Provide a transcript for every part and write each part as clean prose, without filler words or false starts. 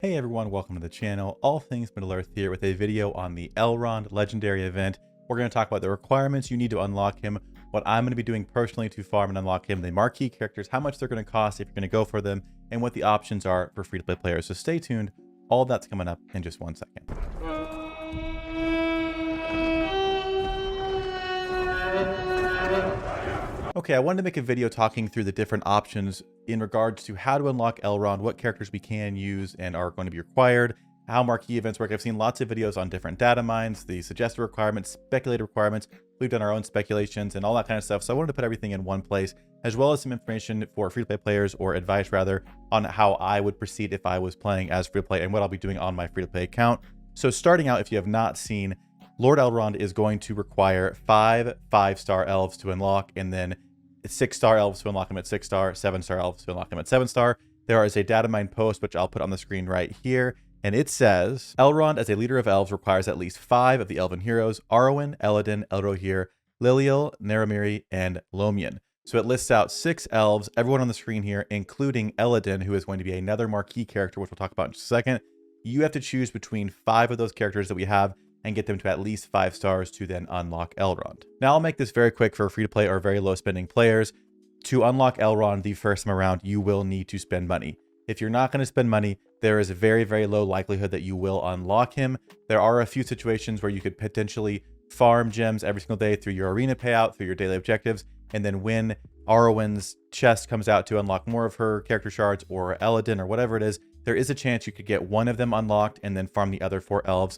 Hey everyone, welcome to the channel. All things Middle Earth here with a video on the Elrond legendary event. We're going to talk about the requirements you need to unlock him, what I'm going to be doing personally to farm and unlock him, the marquee characters, how much they're going to cost if you're going to go for them, and what the options are for free-to-play players. So stay tuned. All that's coming up in just 1 second. Okay, I wanted to make a video talking through the different options in regards to how to unlock Elrond, what characters we can use and are going to be required, how marquee events work. I've seen lots of videos on different data mines, the suggested requirements, speculated requirements. We've done our own speculations and all that kind of stuff. So I wanted to put everything in one place, as well as some information for free-to-play players, or advice rather, on how I would proceed if I was playing as free-to-play and what I'll be doing on my free-to-play account. So starting out, if you have not seen, Lord Elrond is going to require 5 5-star elves to unlock, and then 6-star elves to unlock him at 6-star, 7-star elves to unlock him at 7-star. There is a data mine post, which I'll put on the screen right here. And it says, Elrond as a leader of elves requires at least 5 of the elven heroes: Arwen, Elladan, Elrohir, Liliel, Naramiri, and Lomian. So it lists out 6 elves, everyone on the screen here, including Elladan, who is going to be another marquee character, which we'll talk about in just a second. You have to choose between 5 of those characters that we have and get them to at least 5 stars to then unlock Elrond. Now I'll make this very quick for free-to-play or very low-spending players. To unlock Elrond the first time around, you will need to spend money. If you're not going to spend money, there is a very, very low likelihood that you will unlock him. There are a few situations where you could potentially farm gems every single day through your arena payout, through your daily objectives, and then when Arwen's chest comes out to unlock more of her character shards, or Elladan, or whatever it is, there is a chance you could get one of them unlocked and then farm the other 4 elves.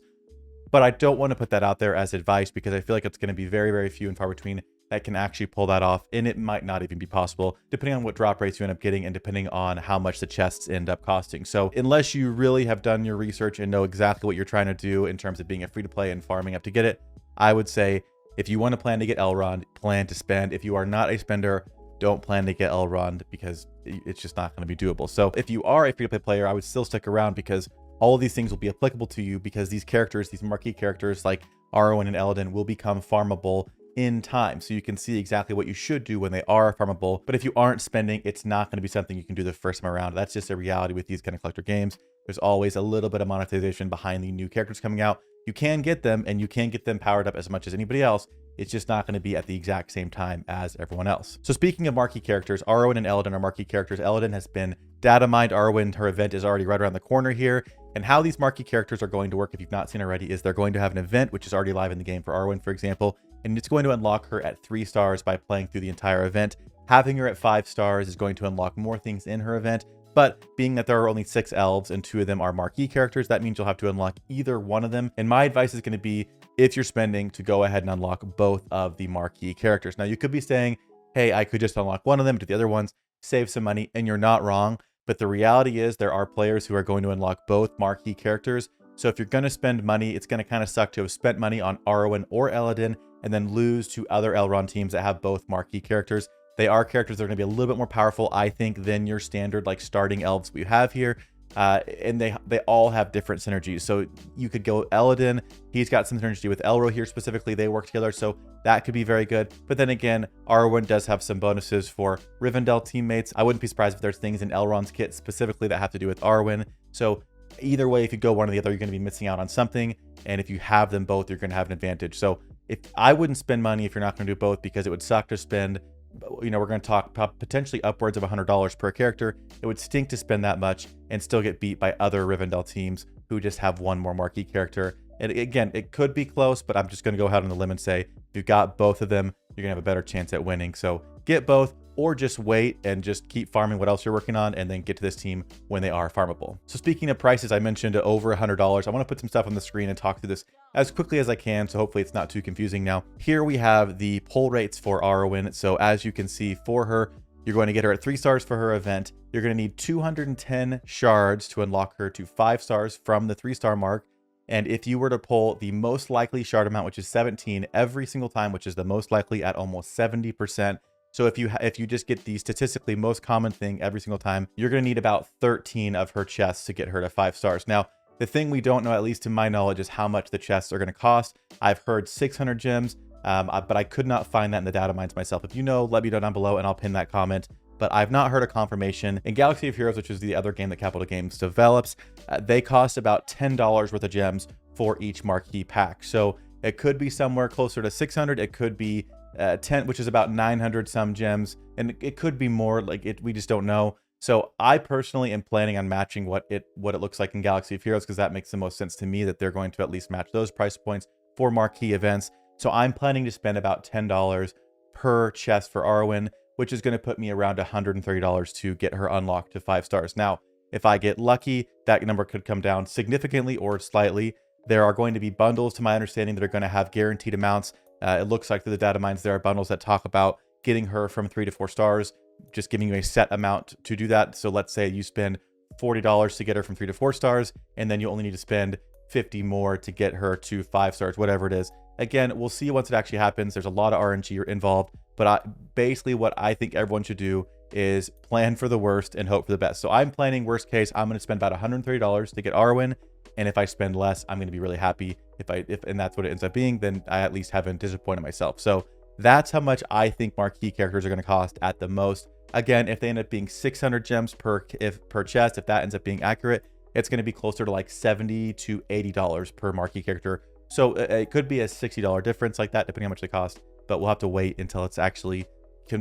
But I don't want to put that out there as advice, because I feel like it's going to be very, very few and far between that can actually pull that off. And it might not even be possible, depending on what drop rates you end up getting and depending on how much the chests end up costing. So unless you really have done your research and know exactly what you're trying to do in terms of being a free to play and farming up to get it, I would say if you want to plan to get Elrond, plan to spend. If you are not a spender, don't plan to get Elrond, because it's just not going to be doable. So if you are a free to play player, I would still stick around, because all of these things will be applicable to you, because these characters, these marquee characters like Arwen and Elladan, will become farmable in time. So you can see exactly what you should do when they are farmable. But if you aren't spending, it's not going to be something you can do the first time around. That's just a reality with these kind of collector games. There's always a little bit of monetization behind the new characters coming out. You can get them, and you can get them powered up as much as anybody else. It's just not going to be at the exact same time as everyone else. So speaking of marquee characters, Arwen and Elladan are marquee characters. Elladan has been data mined. Arwen, her event is already right around the corner here. And how these marquee characters are going to work, if you've not seen already, is they're going to have an event, which is already live in the game for Arwen, for example, and it's going to unlock her at 3 stars by playing through the entire event. Having her at 5 stars is going to unlock more things in her event, but being that there are only 6 elves and 2 of them are marquee characters, that means you'll have to unlock either one of them. And my advice is going to be, if you're spending, to go ahead and unlock both of the marquee characters. Now you could be saying, hey, I could just unlock one of them, do the other ones, save some money, and you're not wrong. But the reality is there are players who are going to unlock both marquee characters. So if you're going to spend money, it's going to kind of suck to have spent money on Arwen or Elladan and then lose to other Elrond teams that have both marquee characters. They are characters that are going to be a little bit more powerful, I think, than your standard like starting elves we have here. And they all have different synergies. So you could go Elladan. He's got some synergy with Elrohir specifically. They work together, so that could be very good. But then again, Arwen does have some bonuses for Rivendell teammates. I wouldn't be surprised if there's things in Elrond's kit specifically that have to do with Arwen. So either way, if you go one or the other, you're going to be missing out on something. And if you have them both, you're going to have an advantage. So if I wouldn't spend money if you're not going to do both, because it would suck to spend. You know, we're going to talk potentially upwards of $100 per character. It would stink to spend that much and still get beat by other Rivendell teams who just have one more marquee character. And again, it could be close, but I'm just going to go ahead on the limb and say, if you've got both of them, you're going to have a better chance at winning. So get both, or just wait and just keep farming what else you're working on and then get to this team when they are farmable. So speaking of prices, I mentioned over $100. I want to put some stuff on the screen and talk through this as quickly as I can, so hopefully it's not too confusing. Now, here we have the pull rates for Arwen. So as you can see, for her, you're going to get her at 3 stars for her event. You're going to need 210 shards to unlock her to 5 stars from the 3-star mark. And if you were to pull the most likely shard amount, which is 17 every single time, which is the most likely at almost 70%. So if you just get the statistically most common thing every single time, you're going to need about 13 of her chests to get her to 5 stars. Now, the thing we don't know, at least to my knowledge, is how much the chests are going to cost. I've heard 600 gems, but I could not find that in the data mines myself. If you know, let me know down below and I'll pin that comment. but I've not heard a confirmation. In Galaxy of Heroes, which is the other game that Capital Games develops, they cost about $10 worth of gems for each marquee pack. So it could be somewhere closer to 600. It could be 10, which is about 900 some gems, and it could be more. We just don't know. So I personally am planning on matching what it looks like in Galaxy of Heroes, because that makes the most sense to me, that they're going to at least match those price points for marquee events. So I'm planning to spend about $10 per chest for Arwen, which is going to put me around $130 to get her unlocked to 5 stars. Now, if I get lucky, that number could come down significantly or slightly. There are going to be bundles, to my understanding, that are going to have guaranteed amounts. It looks like through the data mines, there are bundles that talk about getting her from 3 to 4 stars, just giving you a set amount to do that. So let's say you spend $40 to get her from 3 to 4 stars, and then you only need to spend 50 more to get her to 5 stars, whatever it is. Again, we'll see once it actually happens. There's a lot of RNG involved, but basically what I think everyone should do is plan for the worst and hope for the best. So I'm planning worst case. I'm going to spend about $130 to get Arwen, and if I spend less, I'm going to be really happy. And that's what it ends up being, then I at least haven't disappointed myself. So that's how much I think marquee characters are going to cost at the most. Again, if they end up being 600 gems per chest, if that ends up being accurate, it's going to be closer to like $70 to $80 per marquee character. So it could be a $60 difference like that, depending on how much they cost. But we'll have to wait until it's actually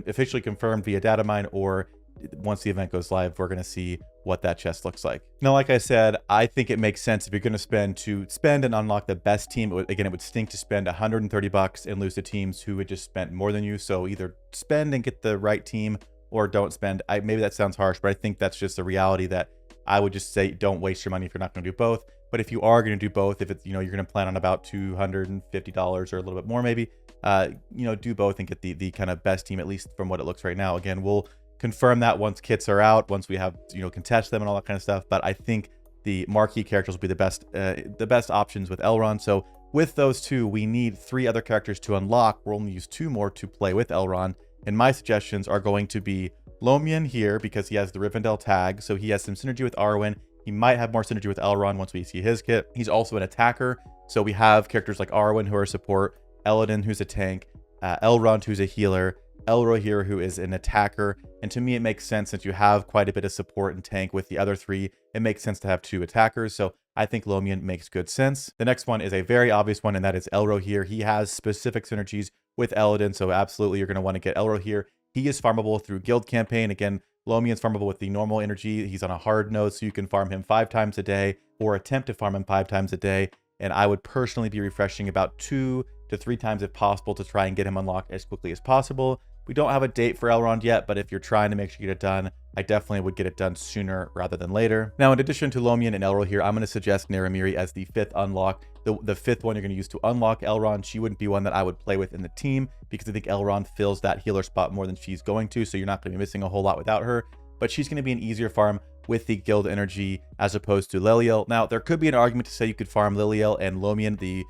officially confirmed via data mine, or once the event goes live, we're going to see what that chest looks like. Now, like I said, I think it makes sense if you're going to spend and unlock the best team. It would stink to spend $130 and lose to teams who had just spent more than you. So either spend and get the right team, or don't spend. Maybe that sounds harsh, but I think that's just the reality, that I would just say don't waste your money if you're not going to do both. But if you are going to do both, if it's, you're going to plan on about $250 or a little bit more, maybe, do both and get the kind of best team, at least from what it looks right now. Again, we'll confirm that once kits are out, once we have, can test them and all that kind of stuff. But I think the marquee characters will be the best options with Elrond. So with those two, we need 3 other characters to unlock. We'll only use 2 more to play with Elrond. And my suggestions are going to be Lomian here, because he has the Rivendell tag. So he has some synergy with Arwen. He might have more synergy with Elrond once we see his kit. He's also an attacker. So we have characters like Arwen, who are support, Eladin, who's a tank, Elrond, who's a healer, Elro here, who is an attacker. And to me, it makes sense, since you have quite a bit of support and tank with the other 3, it makes sense to have 2 attackers. So I think Lomian makes good sense. The next one is a very obvious one, and that is Elro here. He has specific synergies with Eladin, so absolutely you're going to want to get Elro here. He is farmable through guild campaign. Again, Lomian's farmable with the normal energy. He's on a hard node, so you can farm him 5 times a day, or attempt to farm him 5 times a day. And I would personally be refreshing about 2 to 3 times if possible, to try and get him unlocked as quickly as possible. We don't have a date for Elrond yet, but if you're trying to make sure you get it done, I definitely would get it done sooner rather than later. Now, in addition to Lomian and Elro here, I'm going to suggest Naramiri as the 5th unlock. The 5th one you're going to use to unlock Elrond. She wouldn't be one that I would play with in the team, because I think Elrond fills that healer spot more than she's going to, so you're not going to be missing a whole lot without her. But she's going to be an easier farm with the guild energy as opposed to Liliel. Now, there could be an argument to say you could farm Liliel and Lomian, the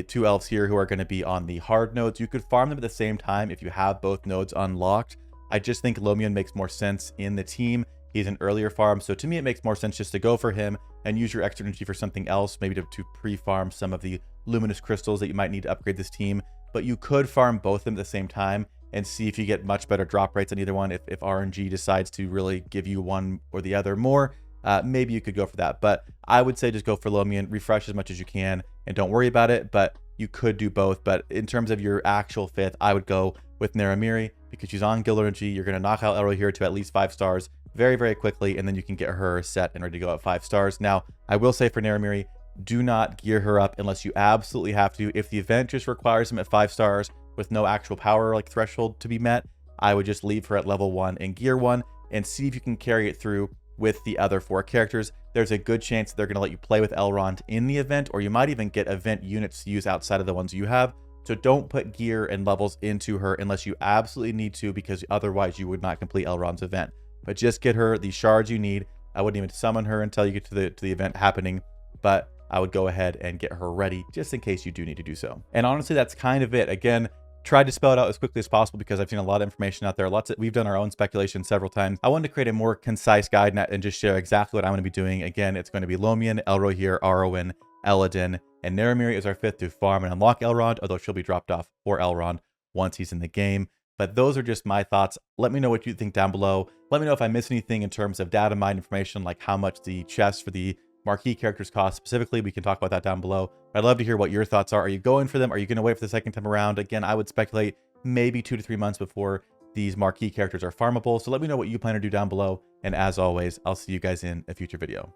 2 elves here who are going to be on the hard nodes. You could farm them at the same time if you have both nodes unlocked. I just think Lomian makes more sense in the team. He's an earlier farm, so to me it makes more sense just to go for him and use your extra energy for something else, maybe to pre-farm some of the luminous crystals that you might need to upgrade this team. But you could farm both of them at the same time and see if you get much better drop rates on either one. If RNG decides to really give you one or the other more, maybe you could go for that. But I would say just go for Lomian, refresh as much as you can, and don't worry about it. But you could do both. But in terms of your actual 5th, I would go with Naramiri, because she's on guild energy. You're going to knock out Elro here to at least 5 stars very, very quickly, and then you can get her set and ready to go at 5 stars. Now, I will say for Naramiri, do not gear her up unless you absolutely have to. If the event just requires him at 5 stars with no actual power threshold to be met, I would just leave her at level 1 and gear 1 and see if you can carry it through with the other 4 characters. There's a good chance they're going to let you play with Elrond in the event, or you might even get event units to use outside of the ones you have. So don't put gear and levels into her unless you absolutely need to, because otherwise you would not complete Elrond's event. But just get her the shards you need. I wouldn't even summon her until you get to the event happening, but I would go ahead and get her ready just in case you do need to do so. And honestly, that's kind of it. Again, tried to spell it out as quickly as possible because I've seen a lot of information out there. We've done our own speculation several times. I wanted to create a more concise guide and just share exactly what I'm going to be doing. Again, it's going to be Lomian, Elro here, Arwen, Eladin, and Naramiri is our 5th to farm and unlock Elrond, although she'll be dropped off for Elrond once he's in the game. But those are just my thoughts. Let me know what you think down below. Let me know if I missed anything in terms of data mine information, like how much the chests for the marquee characters cost specifically. We can talk about that down below. I'd love to hear what your thoughts are. Are you going for them? Are you going to wait for the second time around? Again, I would speculate maybe 2 to 3 months before these marquee characters are farmable. So let me know what you plan to do down below. And as always, I'll see you guys in a future video.